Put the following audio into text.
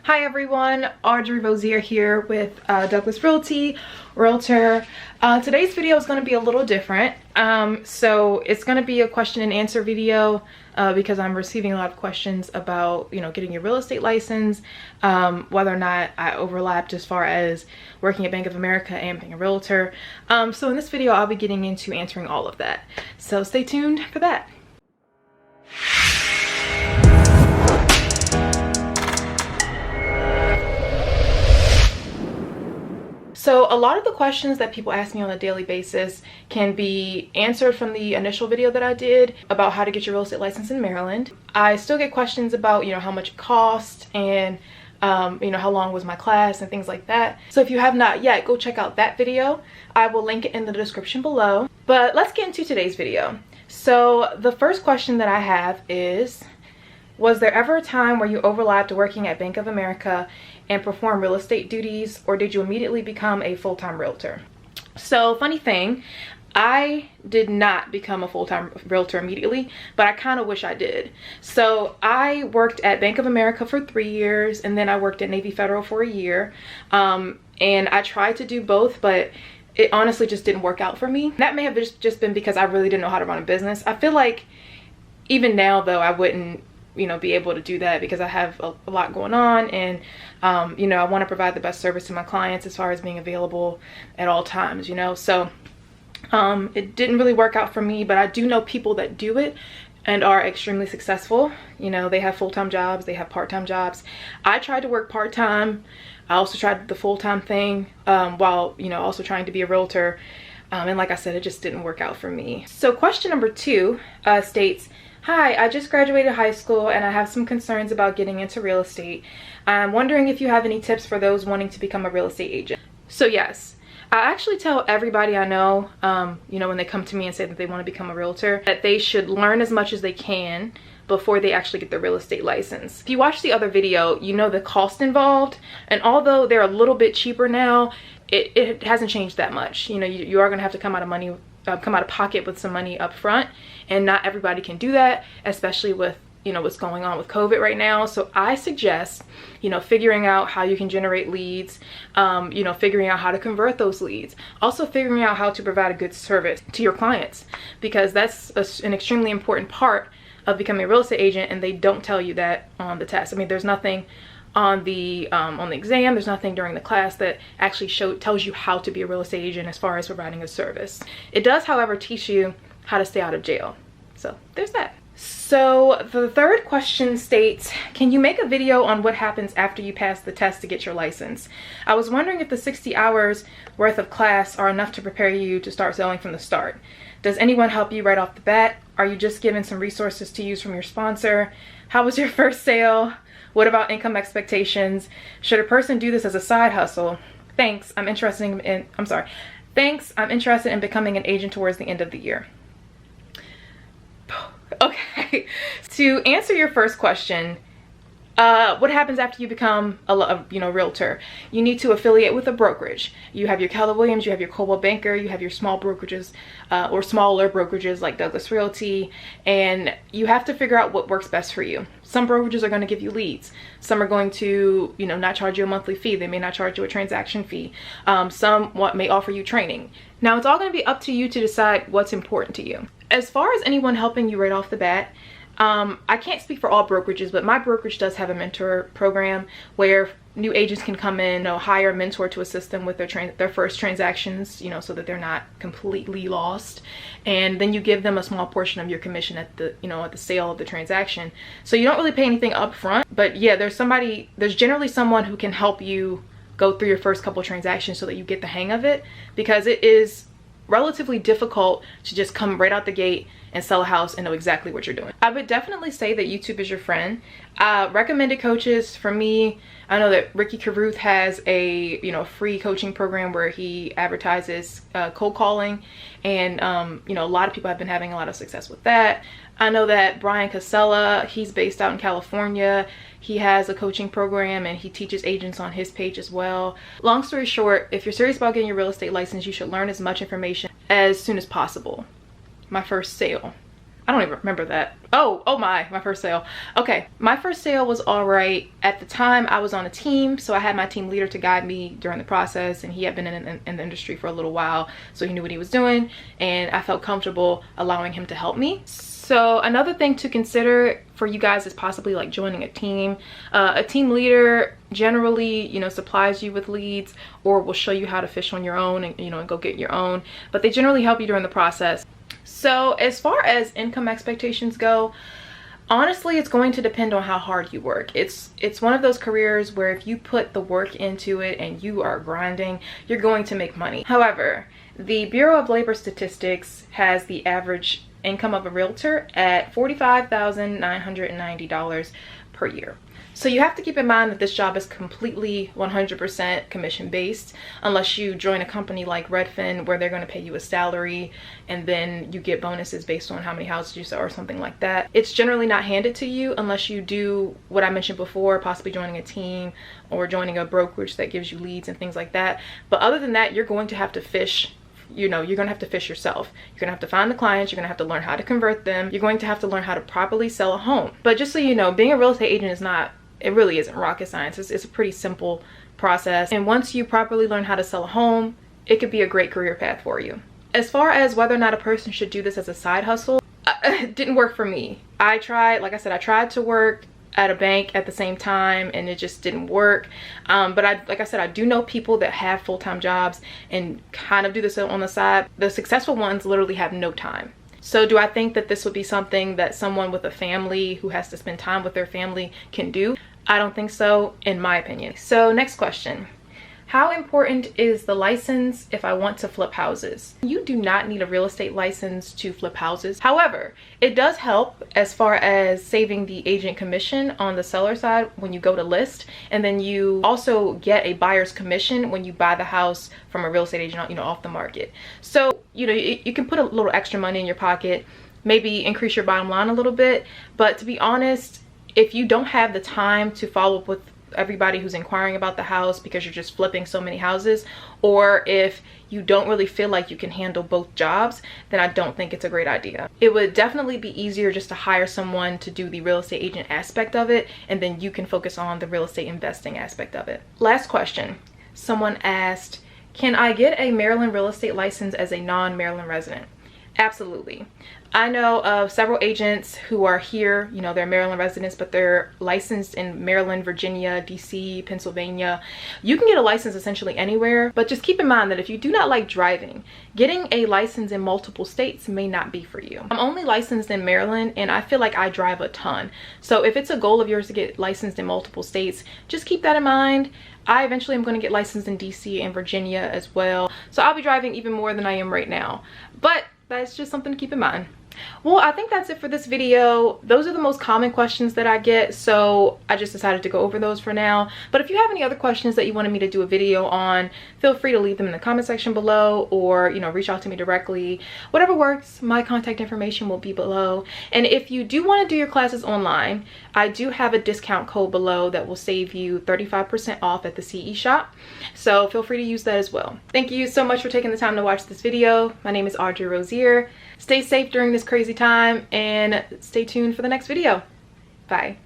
Hi everyone, Audrey Rozier here with Douglas Realtor. Today's video is going to be a little different. So it's going to be a question and answer video because I'm receiving a lot of questions about, getting your real estate license, whether or not I overlapped as far as working at Bank of America and being a realtor. So in this video, I'll be getting into answering all of that. So stay tuned for that. So a lot of the questions that people ask me on a daily basis can be answered from the initial video that I did about how to get your real estate license in Maryland. I still get questions about, how much it cost and, how long was my class and things like that. So if you have not yet, go check out that video. I will link it in the description below. But let's get into today's video. So the first question that I have is, was there ever a time where you overlapped working at Bank of America and performed real estate duties, or did you immediately become a full-time realtor? So funny thing, I did not become a full-time realtor immediately, but I kind of wish I did. So I worked at Bank of America for 3 years, and then I worked at Navy Federal for a year. And I tried to do both, but it honestly just didn't work out for me. That may have just been because I really didn't know how to run a business. I feel like even now though, I wouldn't be able to do that because I have a lot going on, and I want to provide the best service to my clients as far as being available at all times, so it didn't really work out for me. But I do know people that do it and are extremely successful. They have full-time jobs, they have part-time jobs. I tried to work part-time. I also tried the full-time thing while also trying to be a realtor, and like I said, it just didn't work out for me. So question number 2 states, hi, I just graduated high school and I have some concerns about getting into real estate. I'm wondering if you have any tips for those wanting to become a real estate agent. So yes, I actually tell everybody I know, when they come to me and say that they want to become a realtor, that they should learn as much as they can before they actually get their real estate license. If you watch the other video, you know the cost involved, and although they're a little bit cheaper now, it hasn't changed that much. You are going to have to come out of pocket with some money up front, and not everybody can do that, especially with what's going on with COVID right now. So I suggest figuring out how you can generate leads, figuring out how to convert those leads, also figuring out how to provide a good service to your clients, because that's an extremely important part of becoming a real estate agent, and they don't tell you that on the test. I mean, there's nothing on the exam, there's nothing during the class that actually tells you how to be a real estate agent as far as providing a service. It does, however, teach you how to stay out of jail. So there's that. So the third question states, can you make a video on what happens after you pass the test to get your license? I was wondering if the 60 hours worth of class are enough to prepare you to start selling from the start. Does anyone help you right off the bat? Are you just given some resources to use from your sponsor? How was your first sale? What about income expectations? Should a person do this as a side hustle? Thanks, I'm interested in becoming an agent towards the end of the year. Okay, to answer your first question, what happens after you become a realtor? You need to affiliate with a brokerage. You have your Keller Williams, you have your Coldwell Banker, you have your small brokerages or smaller brokerages like Douglas Realty, and you have to figure out what works best for you. Some brokerages are going to give you leads. Some are going to, not charge you a monthly fee. They may not charge you a transaction fee. Some may offer you training. Now, it's all going to be up to you to decide what's important to you. As far as anyone helping you right off the bat, I can't speak for all brokerages, but my brokerage does have a mentor program where new agents can come in, hire a mentor to assist them with their first transactions, so that they're not completely lost. And then you give them a small portion of your commission at the sale of the transaction. So you don't really pay anything up front, but yeah, there's generally someone who can help you go through your first couple transactions so that you get the hang of it, because it is relatively difficult to just come right out the gate and sell a house and know exactly what you're doing. I would definitely say that YouTube is your friend. Recommended coaches for me, I know that Ricky Caruth has a free coaching program where he advertises cold calling, and a lot of people have been having a lot of success with that. I know that Brian Casella, he's based out in California. He has a coaching program and he teaches agents on his page as well. Long story short, if you're serious about getting your real estate license, you should learn as much information as soon as possible. My first sale, I don't even remember that. Oh my first sale. Okay, my first sale was all right. At the time, I was on a team, so I had my team leader to guide me during the process, and he had been in the industry for a little while, so he knew what he was doing, and I felt comfortable allowing him to help me. So another thing to consider for you guys is possibly like joining a team. A team leader generally, you know, supplies you with leads or will show you how to fish on your own and, you know, and go get your own, but they generally help you during the process. So as far as income expectations go, honestly, it's going to depend on how hard you work. It's one of those careers where if you put the work into it and you are grinding, you're going to make money. However, the Bureau of Labor Statistics has the average income of a realtor at $45,990 per year. So you have to keep in mind that this job is completely 100% commission based, unless you join a company like Redfin where they're going to pay you a salary and then you get bonuses based on how many houses you sell or something like that. It's generally not handed to you unless you do what I mentioned before, possibly joining a team or joining a brokerage that gives you leads and things like that. But other than that, you're going to have to fish. You know, you're gonna have to fish yourself. You're gonna have to find the clients, you're gonna have to learn how to convert them, you're going to have to learn how to properly sell a home. But just so you know, being a real estate agent is not, it really isn't rocket science. It's a pretty simple process, and once you properly learn how to sell a home, it could be a great career path for you. As far as whether or not a person should do this as a side hustle, it didn't work for me. I tried, like I said, I tried to work at a bank at the same time and it just didn't work. But like I said, I do know people that have full-time jobs and kind of do this on the side. The successful ones literally have no time. So do I think that this would be something that someone with a family who has to spend time with their family can do? I don't think so, in my opinion. So next question. How important is the license if I want to flip houses? You do not need a real estate license to flip houses. However, it does help as far as saving the agent commission on the seller side when you go to list, and then you also get a buyer's commission when you buy the house from a real estate agent, you know, off the market. So, you know, you can put a little extra money in your pocket, maybe increase your bottom line a little bit. But to be honest, if you don't have the time to follow up with everybody who's inquiring about the house because you're just flipping so many houses, or if you don't really feel like you can handle both jobs, then I don't think it's a great idea. It would definitely be easier just to hire someone to do the real estate agent aspect of it, and then you can focus on the real estate investing aspect of it. Last question. Someone asked, can I get a Maryland real estate license as a non-Maryland resident? Absolutely. I know of several agents who are here, you know, they're Maryland residents, but they're licensed in Maryland, Virginia, DC, Pennsylvania. You can get a license essentially anywhere, but just keep in mind that if you do not like driving, getting a license in multiple states may not be for you. I'm only licensed in Maryland, and I feel like I drive a ton. So if it's a goal of yours to get licensed in multiple states, just keep that in mind. I eventually am going to get licensed in DC and Virginia as well. So I'll be driving even more than I am right now. But that's just something to keep in mind. Well, I think that's it for this video. Those are the most common questions that I get, so I just decided to go over those for now. But if you have any other questions that you wanted me to do a video on, feel free to leave them in the comment section below, or, you know, reach out to me directly. Whatever works. My contact information will be below. And if you do want to do your classes online, I do have a discount code below that will save you 35% off at the CE shop. So feel free to use that as well. Thank you so much for taking the time to watch this video. My name is Audrey Rozier. Stay safe during this crazy time and stay tuned for the next video. Bye.